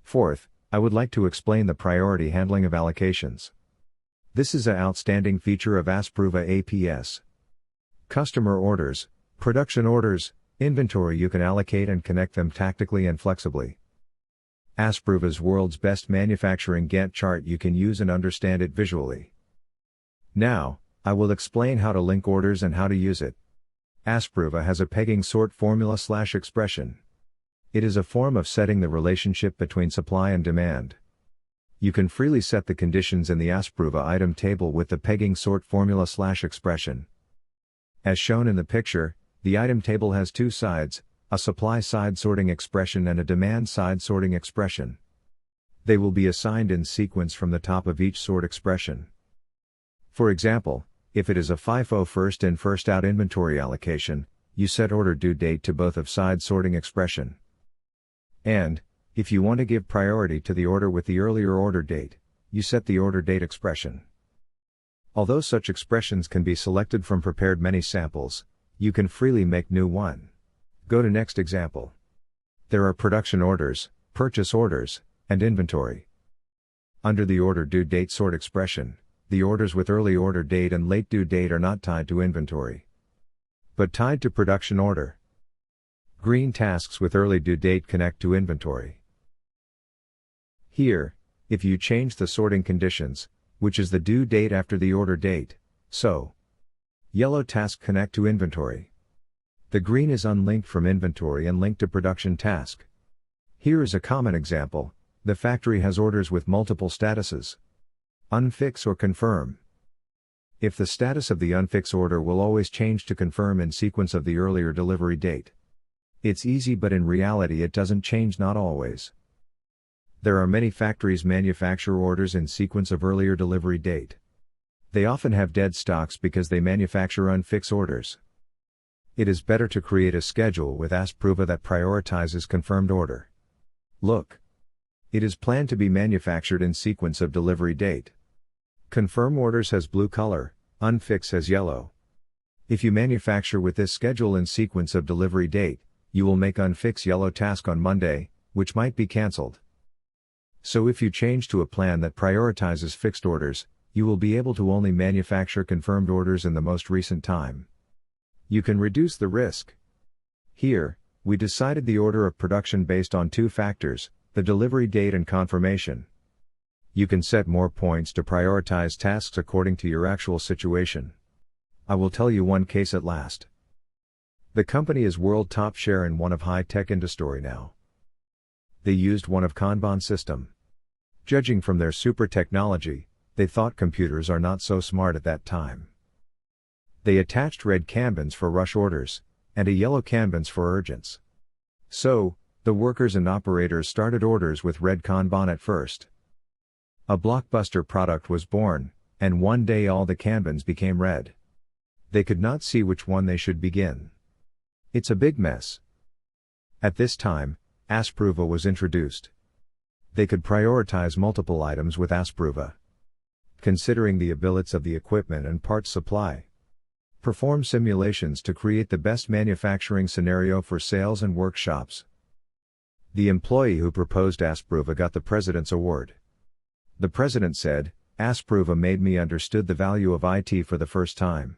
Fourth, I would like to explain the priority handling of allocations. This is an outstanding feature of AsprovaAPS. Customer orders, production orders, inventory you can allocate and connect them tactically and flexibly. Asprova's world's best manufacturing Gantt chart, you can use and understand it visually. Now, I will explain how to link orders and how to use it. Asprova has a pegging sort formula/expression. It is a form of setting the relationship between supply and demand. You can freely set the conditions in the Asprova item table with the pegging sort formula/expression. As shown in the picture, the item table has two sides, a supply side sorting expression and a demand side sorting expression. They will be assigned in sequence from the top of each sort expression. For example, if it is a FIFO first in first out inventory allocation, you set order due date to both of side sorting expression. And, if you want to give priority to the order with the earlier order date, you set the order date expression. Although such expressions can be selected from prepared many samples, you can freely make new one. Go to next example. There are production orders, purchase orders, and inventory. Under the order due date sort expression, the orders with early order date and late due date are not tied to inventory, but tied to production order. Green tasks with early due date connect to inventory. Here, if you change the sorting conditions, which is the due date after the order date, so yellow task connect to inventory. The green is unlinked from inventory and linked to production task. Here is a common example. The factory has orders with multiple statuses. Unfix or confirm. If the status of the unfix order will always change to confirm in sequence of the earlier delivery date. It's easy, but in reality it doesn't change, not always. There are many factories manufacture orders in sequence of earlier delivery date. They often have dead stocks because they manufacture unfix orders. It is better to create a schedule with Asprova that prioritizes confirmed order. Look. It is planned to be manufactured in sequence of delivery date. Confirm orders has blue color, unfix has yellow. If you manufacture with this schedule in sequence of delivery date, you will make unfix yellow task on Monday, which might be cancelled. So if you change to a plan that prioritizes fixed orders, you will be able to only manufacture confirmed orders in the most recent time. You can reduce the risk. Here, we decided the order of production based on two factors, the delivery date and confirmation. You can set more points to prioritize tasks according to your actual situation. I will tell you one case at last. The company is world top share in one of high-tech industry now. They used one of Kanban system. Judging from their super technology, they thought computers are not so smart at that time. They attached red Kanbans for rush orders, and a yellow Kanbans for urgents. So, the workers and operators started orders with red Kanban at first. A blockbuster product was born, and one day all the Kanbans became red. They could not see which one they should begin. It's a big mess. At this time, Asprova was introduced. They could prioritize multiple items with Asprova. Considering the abilities of the equipment and parts supply. Perform simulations to create the best manufacturing scenario for sales and workshops. The employee who proposed Asprova got the President's Award. The President said, "Asprova made me understood the value of IT for the first time."